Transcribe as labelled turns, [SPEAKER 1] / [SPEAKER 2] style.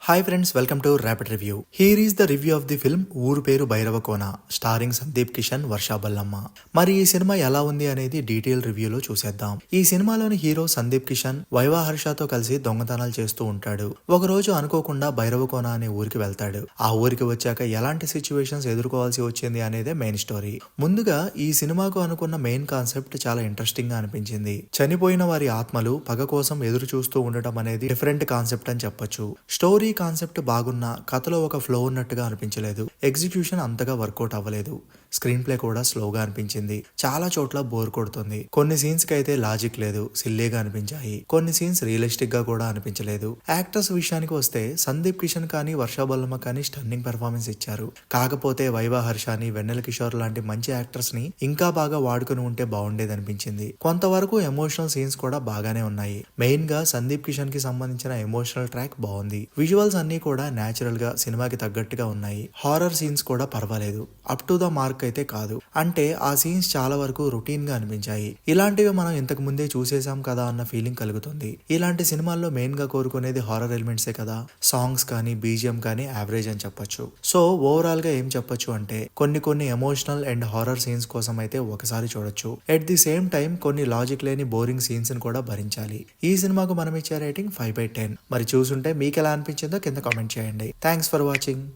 [SPEAKER 1] Hi friends, welcome to rapid review. Here is the review of the film ఊరు పేరు Bhairavakona starring Sandeep Kishan, వర్షా బల్లమ్మ. మరి ఈ సినిమా ఎలా ఉంది అనేది డీటెయిల్ రివ్యూలో చూసేద్దాం. ఈ సినిమాలోని హీరో సందీప్ కిషన్ వైవా హర్షతో కలిసి దొంగతనాలు చేస్తూ ఉంటాడు. ఒక రోజు అనుకోకుండా భైరవకోన అనే ఊరికి వెళ్తాడు. ఆ ఊరికి వచ్చాక ఎలాంటి సిచ్యువేషన్స్ ఎదుర్కోవాల్సి వచ్చింది అనేదే మెయిన్ స్టోరీ. ముందుగా ఈ సినిమాకు అనుకున్న మెయిన్ కాన్సెప్ట్ చాలా ఇంట్రెస్టింగ్ గా అనిపించింది. చనిపోయిన వారి ఆత్మలు పగ కోసం ఎదురు చూస్తూ ఉండటం అనేది డిఫరెంట్ కాన్సెప్ట్ అని చెప్పొచ్చు. స్టోరీ కాన్సెప్ట్ బాగున్నా కథలో ఒక ఫ్లో ఉన్నట్టుగా అనిపించలేదు. ఎగ్జిక్యూషన్ అంతగా వర్కౌట్ అవ్వలేదు. స్క్రీన్ ప్లే కూడా స్లోగా అనిపించింది. చాలా చోట్ల బోర్ కొడుతుంది. కొన్ని సీన్స్ కి అయితే లాజిక్ లేదు, సిల్లీగా అనిపించాయి. కొన్ని సీన్స్ రియలిస్టిక్ గా కూడా అనిపించలేదు. యాక్టర్స్ విషయానికి వస్తే సందీప్ కిషన్ కానీ వర్షా బొల్లమ్మ కానీ స్టన్నింగ్ పెర్ఫార్మెన్స్ ఇచ్చారు. కాకపోతే వైవా హర్షాని, వెన్నెల కిషోర్ లాంటి మంచి యాక్టర్స్ ని ఇంకా బాగా వాడుకుని ఉంటే బాగుండేది అనిపించింది. కొంతవరకు ఎమోషనల్ సీన్స్ కూడా బాగానే ఉన్నాయి. మెయిన్ గా సందీప్ కిషన్ కి సంబంధించిన ఎమోషనల్ ట్రాక్ బాగుంది. విజువల్స్ అన్ని కూడా నేచురల్ గా సినిమాకి తగ్గట్టుగా ఉన్నాయి. హారర్ సీన్స్ కూడా పర్వాలేదు, అప్ టు ద మార్క్ అయితే కాదు. అంటే ఆ సీన్స్ చాలా వరకు రొటీన్ గా అనిపించాయి. ఇలాంటివి మనం ఇంతకు ముందే చూసేసాం కదా అన్న ఫీలింగ్ కలుగుతుంది. ఇలాంటి సినిమాల్లో మెయిన్ గా కోరుకునేది హారర్ ఎలిమెంట్సే కదా. సాంగ్స్ కానీ బీజిఎం కానీ యావరేజ్ అని చెప్పొచ్చు. సో ఓవరాల్ గా ఏం చెప్పొచ్చు అంటే కొన్ని ఎమోషనల్ అండ్ హారర్ సీన్స్ కోసం అయితే ఒకసారి చూడొచ్చు. ఎట్ ది సేమ్ టైం కొన్ని లాజిక్ లేని బోరింగ్ సీన్స్ ని కూడా భరించాలి. ఈ సినిమాకు మనం ఇచ్చే రేటింగ్ 5/10. మరి చూసుంటే మీకు ఎలా అనిపించిందో కింద కామెంట్ చేయండి. Thanks for watching.